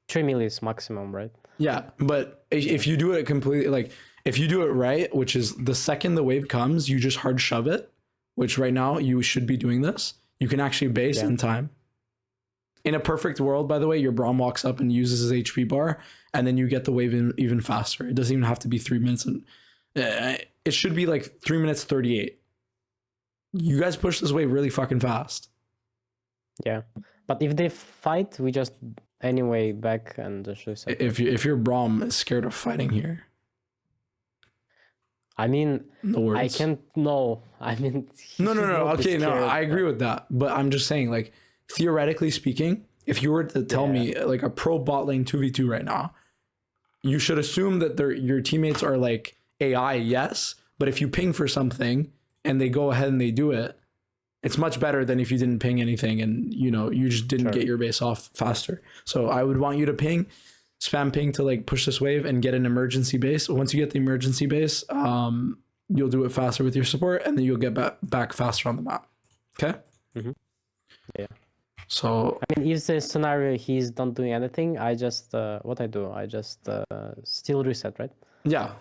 3 melees maximum, right? Yeah, but if you do it completely, like if you do it right, which is the second the wave comes, you just hard shove it, which right now you should be doing this. You can actually base in time. In a perfect world, by the way, your Braum walks up and uses his HP bar, and then you get the wave in even faster. It doesn't even have to be 3 minutes. And it should be like 3 minutes 38. You guys push this wave really fucking fast. Yeah, but if they fight, we just anyway back and just. If your Braum is scared of fighting here, I mean, no words. I can't. No, I mean. No. Okay, no, I agree with that, but I'm just saying, like theoretically speaking, if you were to tell me like a pro bot lane 2v2 right now, you should assume that your teammates are like AI, yes, But if you ping for something and they go ahead and they do it, it's much better than if you didn't ping anything and you just didn't get your base off faster. So I would want you to spam ping to like push this wave and get an emergency base. Once you get the emergency base, you'll do it faster with your support, and then you'll get back faster on the map. Okay. Yeah. So I mean, if the scenario he's not doing anything, I just what I do, I just still reset, right? yeah,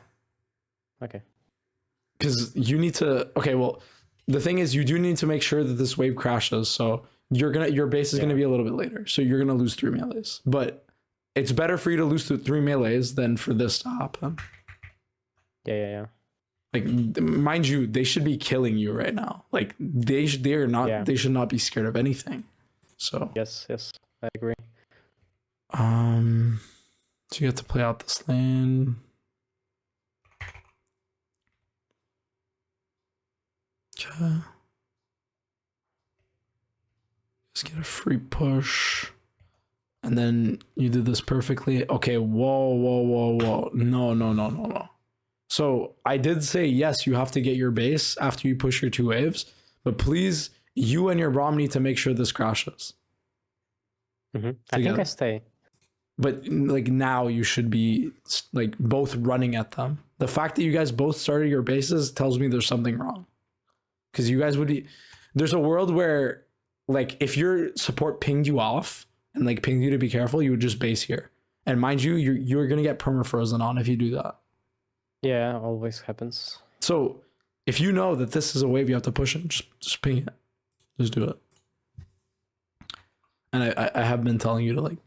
Okay. because you need to. Okay, well, the thing is, you do need to make sure that this wave crashes. So your base is gonna be a little bit later. So you're gonna lose 3 melees, but it's better for you to lose 3 melees than for this to happen. Yeah. Like, mind you, they should be killing you right now. Like they should not be scared of anything. So Yes, I agree. so you have to play out this lane. Okay. Just get a free push. And then you did this perfectly. Okay, whoa. No. So I did say, yes, you have to get your base after you push your 2 waves, but please, you and your Braum need to make sure this crashes. I think I stay. But like now you should be like both running at them. The fact that you guys both started your bases tells me there's something wrong. Because you guys would be, there's a world where like if your support pinged you off and like pinged you to be careful, you would just base here. And mind you, you're gonna get perma frozen on if you do that. Yeah, always happens. So if you know that this is a wave you have to push it, just ping it. Just do it. And I have been telling you to like,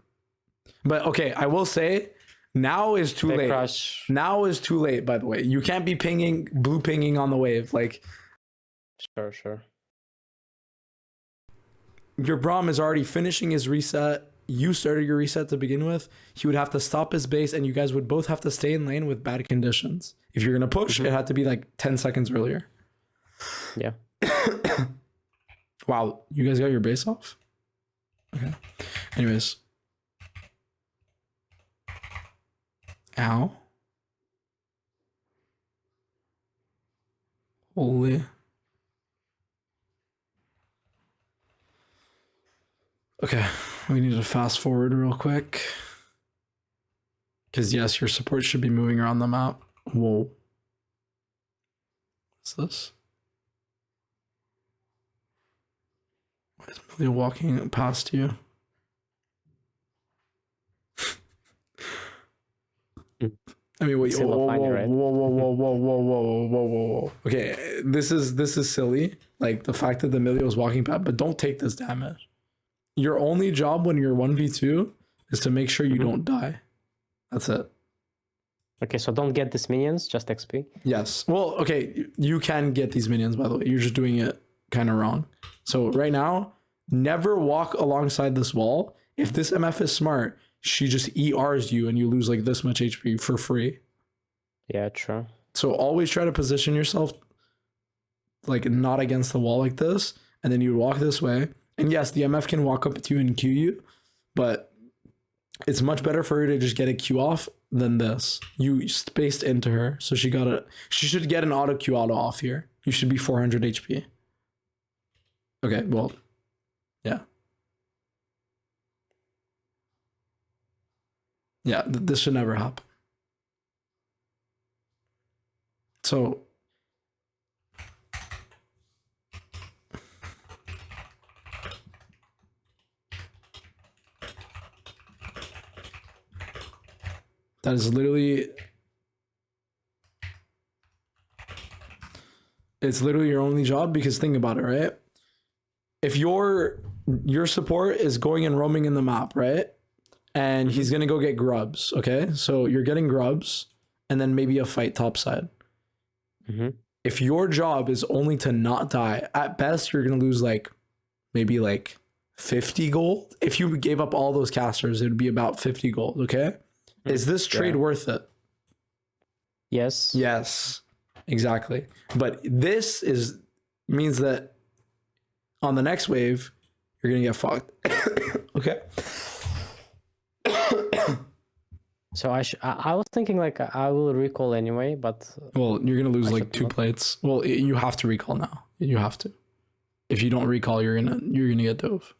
but okay, I will say now is too late. Crush. Now is too late, by the way. You can't be blue pinging on the wave. Like, Sure. your Braum is already finishing his reset. You started your reset to begin with. He would have to stop his base, and you guys would both have to stay in lane with bad conditions. If you're gonna push, it had to be like 10 seconds earlier. Yeah. Wow, you guys got your base off? Okay. Anyways. Ow. Holy. Okay, we need to fast forward real quick. Because yes, your support should be moving around the map. Whoa. What's this? Why is Millie walking past you? I mean, wait, whoa. Okay, this is silly. Like the fact that the Millie was walking past, but don't take this damage. Your only job when you're 1v2 is to make sure you don't die. That's it. Okay, so don't get these minions, just XP. Yes. Well, okay, you can get these minions, by the way. You're just doing it kind of wrong. So right now, never walk alongside this wall. If this MF is smart, she just ERs you and you lose like this much HP for free. Yeah, true. So always try to position yourself like not against the wall like this, and then you walk this way. And yes, the MF can walk up to you and Q you, but it's much better for her to just get a Q off than this. You spaced into her, so she should get an auto Q auto off here. You should be 400 HP. Okay, well, yeah. Yeah, this should never happen. So that is literally, it's literally your only job, because think about it, right? If your support is going and roaming in the map, right? And he's going to go get grubs, okay? So you're getting grubs and then maybe a fight topside. If your job is only to not die, at best, you're going to lose like maybe like 50 gold. If you gave up all those casters, it would be about 50 gold, okay? Is this trade worth it? Yes. Yes, exactly. But this means that on the next wave, you're going to get fucked. Okay? So I was thinking like I will recall anyway, but Well, you're gonna lose I like should 2 not. plates. Well, you have to recall now. You have to. If you don't recall, you're gonna get dove.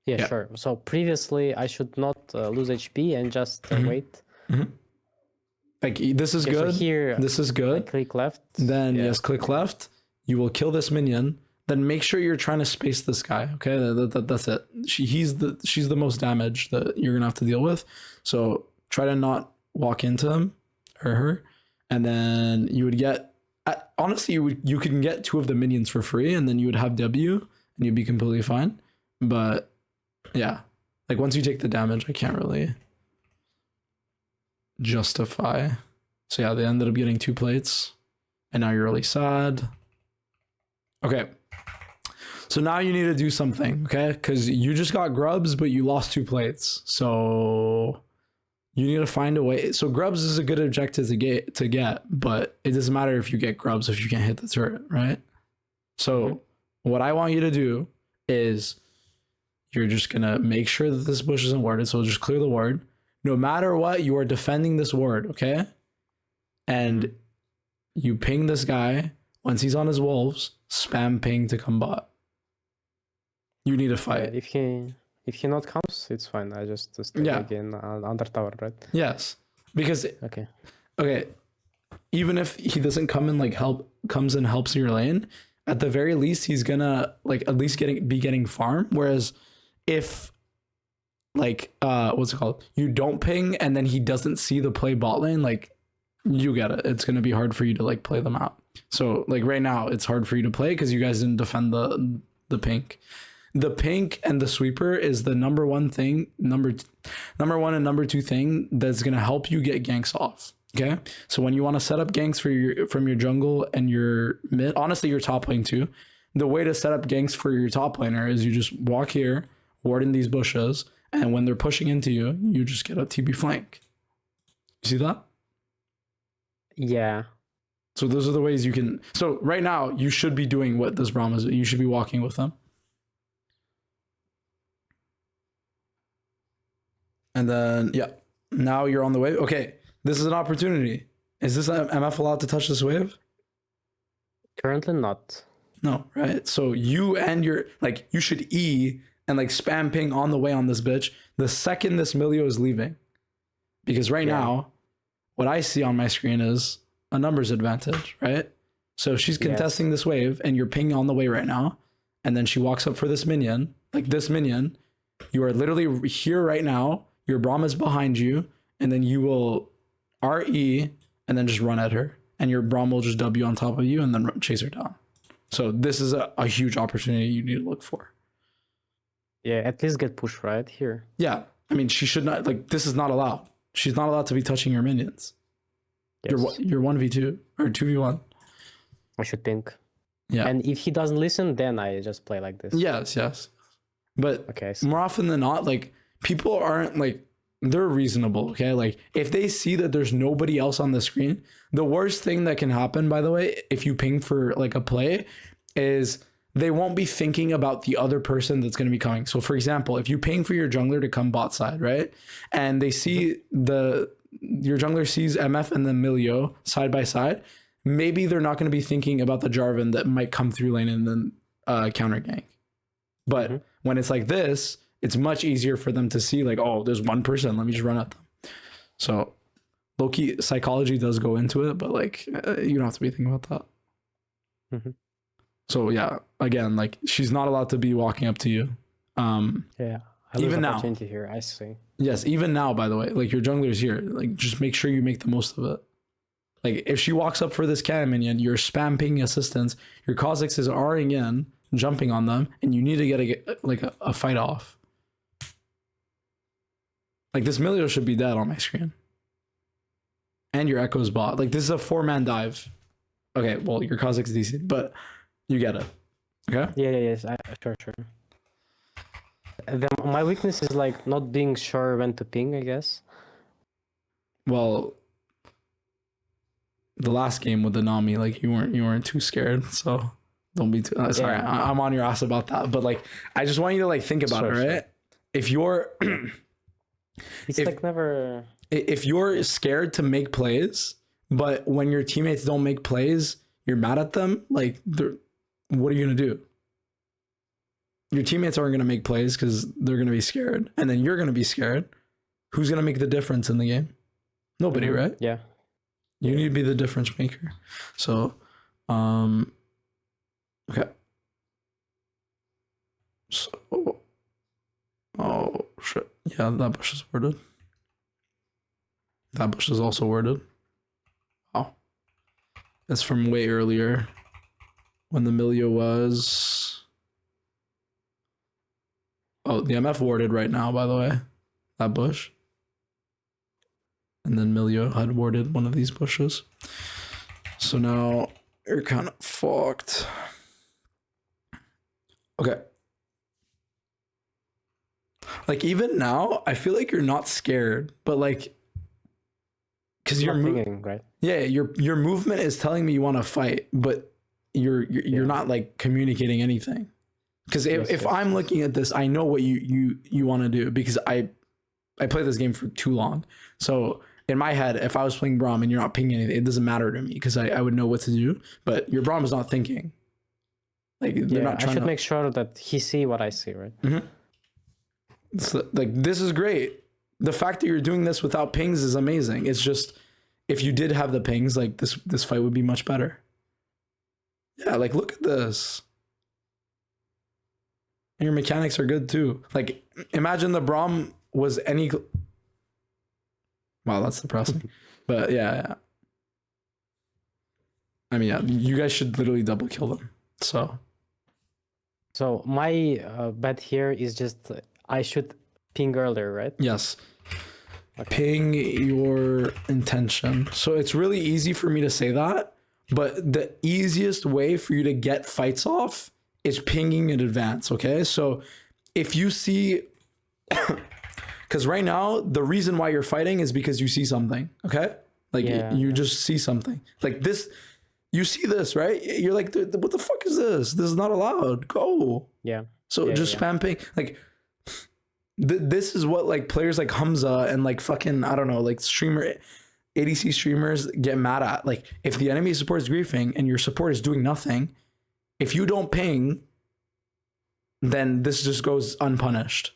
Yeah, Yeah. sure. So previously I should not lose HP and just Mhm. wait. Like this is Okay, so good. here This is I good. click left. Then yeah. yes, click left. You will kill this minion. Then make sure you're trying to space this guy. Okay, that's it. She's the most damage that you're gonna have to deal with. So try to not walk into him or her, and then you would get. Honestly, you can get 2 of the minions for free, and then you would have W, and you'd be completely fine. But yeah, like once you take the damage, I can't really justify. So yeah, they ended up getting 2 plates, and now you're really sad. Okay. So now you need to do something, okay? Because you just got grubs, but you lost 2 plates. So you need to find a way. So grubs is a good objective to get, but it doesn't matter if you get grubs if you can't hit the turret, right? So what I want you to do is you're just gonna make sure that this bush isn't warded. So just clear the ward. No matter what, you are defending this ward, okay? And you ping this guy. Once he's on his wolves, spam ping to come bot. You need to fight. If he not comes, it's fine. I just stay Yeah. again under tower, right? Yes. Because Okay. even if he doesn't come and like comes and helps your lane, at the very least he's gonna like at least be getting farm. Whereas if like what's it called? You don't ping and then he doesn't see the play bot lane, like you get it. It's gonna be hard for you to like play them out. So like right now it's hard for you to play because you guys didn't defend the pink. The pink and the sweeper is the number one thing, number one and number 2 thing that's gonna help you get ganks off. Okay, so when you want to set up ganks from your jungle and your mid, honestly your top lane too, the way to set up ganks for your top laner is you just walk here, ward in these bushes, and when they're pushing into you, you just get a TB flank. You see that? Yeah. So those are the ways you can. So right now you should be doing what this Braum is. You should be walking with them. And then, yeah, now you're on the wave. Okay, this is an opportunity. Is this MF allowed to touch this wave? Currently not. No, right? So you and your, like, you should E and like spam ping on the way on this bitch the second this Milio is leaving. Because right now, what I see on my screen is a numbers advantage, right? So she's contesting this wave and you're pinging on the way right now. And then she walks up for this minion, like this minion. You are literally here right now. Your Braum is behind you, and then you will RE and then just run at her, and your Braum will just W on top of you and then chase her down. So this is a huge opportunity you need to look for. Yeah, at least get pushed right here. Yeah, I mean she should not, like, this is not allowed. She's not allowed to be touching your minions. Yes. You're 1v2 or 2v1. I should think. Yeah. And if he doesn't listen, then I just play like this. Yes. But Okay. So more often than not, like, people aren't like, they're reasonable, okay? Like if they see that there's nobody else on the screen, the worst thing that can happen, by the way, if you ping for like a play, is they won't be thinking about the other person that's going to be coming. So for example, if you ping for your jungler to come bot side, right? And they see your jungler sees MF and then Milio side by side, maybe they're not going to be thinking about the Jarvan that might come through lane and then counter gank. But when it's like this, it's much easier for them to see like, oh, there's one person, let me just run at them. So low-key psychology does go into it, but like you don't have to be thinking about that. So yeah, again, like she's not allowed to be walking up to you. yeah, I lose even now. opportunity here. I see. Yes, even now, by the way, like your jungler's here. Like just make sure you make the most of it. Like if she walks up for this cannon minion, you're spam pinging assistance, your Kha'Zix is R'ing in, jumping on them, and you need to get a fight off. Like this Milio should be dead on my screen. And your Echo's bot. Like this is a 4-man dive. Okay, well your Kha'Zix is decent, but you get it. Okay? Yes. Sure. My weakness is like not being sure when to ping, I guess. Well, the last game with the Nami, like you weren't too scared, so don't be too sorry. Yeah. I'm on your ass about that, but like I just want you to like think about it, right? Sure. If you're It's like never. if you're scared to make plays, but when your teammates don't make plays, you're mad at them, like what are you gonna do? Your teammates aren't gonna make plays because they're gonna be scared, and then you're gonna be scared. Who's gonna make the difference in the game? Nobody, right? Yeah. You need to be the difference maker. So, okay. So, oh shit. Yeah, that bush is worded. That bush is also worded. Wow. That's from way earlier when the Milio was. Oh, the MF warded right now, by the way. That bush. And then Milio had warded one of these bushes. So now you're kind of fucked. Okay. Like even now, I feel like you're not scared, but like, because you're moving, right? Yeah, your movement is telling me you want to fight, but you're not like communicating anything. Because if I'm looking at this, I know what you want to do because I played this game for too long. So in my head, if I was playing Braum and you're not pinging anything, it doesn't matter to me because I would know what to do. But your Braum is not thinking. Like they're not trying I should to make sure that he see what I see, right? Mm-hmm. So, like this is great. The fact that you're doing this without pings is amazing. It's just if you did have the pings, like this fight would be much better. Yeah, like look at this. And your mechanics are good too. Like imagine the Braum was any. Wow, that's depressing. But yeah. I mean, yeah, you guys should literally double kill them. So my bet here is just I should ping earlier, right? Yes. Okay. Ping your intention. So it's really easy for me to say that, but the easiest way for you to get fights off is pinging in advance, okay? So if you see... Because right now, the reason why you're fighting is because you see something, okay? Like you just see something. Like this, you see this, right? You're like, what the fuck is this? This is not allowed. Go. Yeah. So just spam ping. Like this is what like players like Hamza and like fucking, I don't know, like ADC streamers get mad at. Like if the enemy support is griefing and your support is doing nothing, if you don't ping, then this just goes unpunished.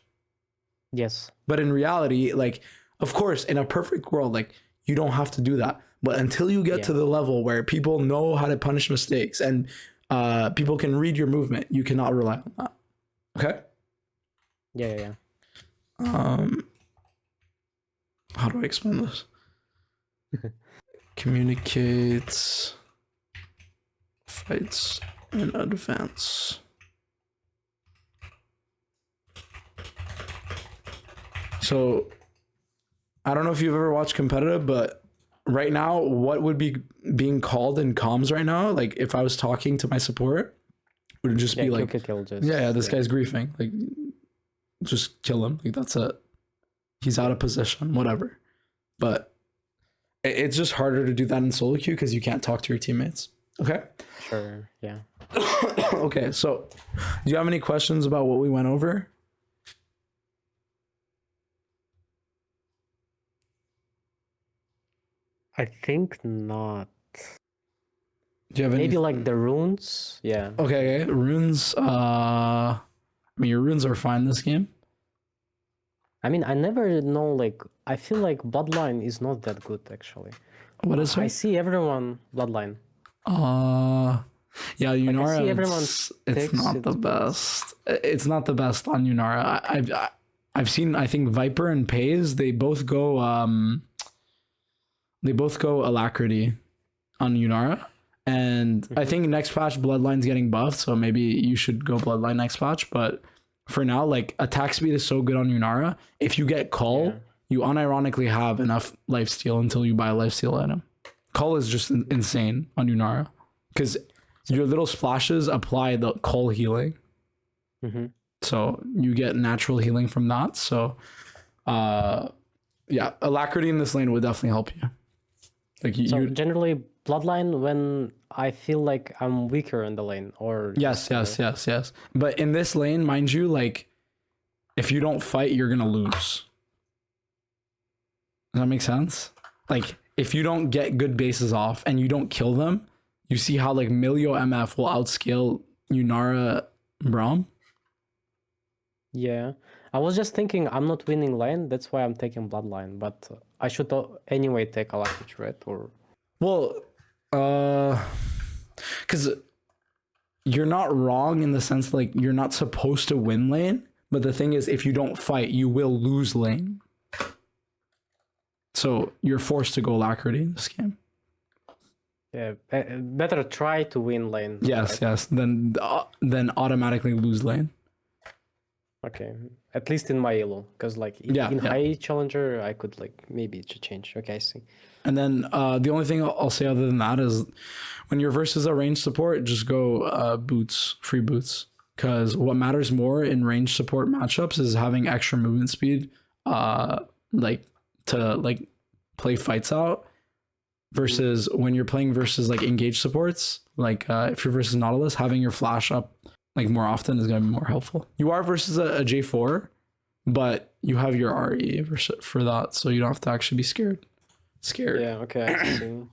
Yes. But in reality, like, of course, in a perfect world, like, you don't have to do that. But until you get to the level where people know how to punish mistakes and people can read your movement, you cannot rely on that. Okay? Yeah. How do I explain this? Communicates fights in advance. So I don't know if you've ever watched competitive, but right now, what would be being called in comms right now? Like if I was talking to my support, would it just be like, this guy's griefing. Like just kill him. Like that's it. He's out of position, whatever. But it's just harder to do that in solo queue because you can't talk to your teammates. Okay? Sure, yeah. Okay, so do you have any questions about what we went over? I think not. Do you have maybe like the runes? Yeah. Okay, runes. I mean, your runes are fine this game. I mean, I never know. Like, I feel like Bloodline is not that good actually. What is it? I see everyone Bloodline. Yeah, Yunara. Like it's not the best. It's not the best on Yunara. I've seen. I think Viper and Pays. They both go. They both go Alacrity on Yunara. And I think next patch Bloodline's getting buffed, so maybe you should go Bloodline next patch. But for now, like attack speed is so good on Yunara. If you get Cull, you unironically have enough lifesteal until you buy a lifesteal item. Cull is just insane on Yunara because your little splashes apply the Cull healing. So you get natural healing from that. So yeah, Alacrity in this lane would definitely help you. Like so generally Bloodline when I feel like I'm weaker in the lane or yes. But in this lane, mind you, like if you don't fight, you're gonna lose. Does that make sense? Like, if you don't get good bases off and you don't kill them, you see how like Milio MF will outscale Yunara Braum? Yeah. I was just thinking I'm not winning lane, that's why I'm taking Bloodline, but I should anyway take a lucky threat or Well, because you're not wrong in the sense like you're not supposed to win lane, but the thing is, if you don't fight, you will lose lane. So you're forced to go Alacrity in this game. yeah, better try to win lane. Yes, right? yes. Then automatically lose lane. Okay, at least in my elo, because like in Yeah. high challenger, I could like maybe change. Okay, I see. And then the only thing I'll say other than that is when you're versus a range support, just go boots, free boots. Because what matters more in range support matchups is having extra movement speed, like to like play fights out. Versus when you're playing versus like engaged supports, like if you're versus Nautilus, having your flash up like more often is gonna be more helpful. You are versus a J4, but you have your RE for that, so you don't have to actually be scared. Yeah, okay, I see.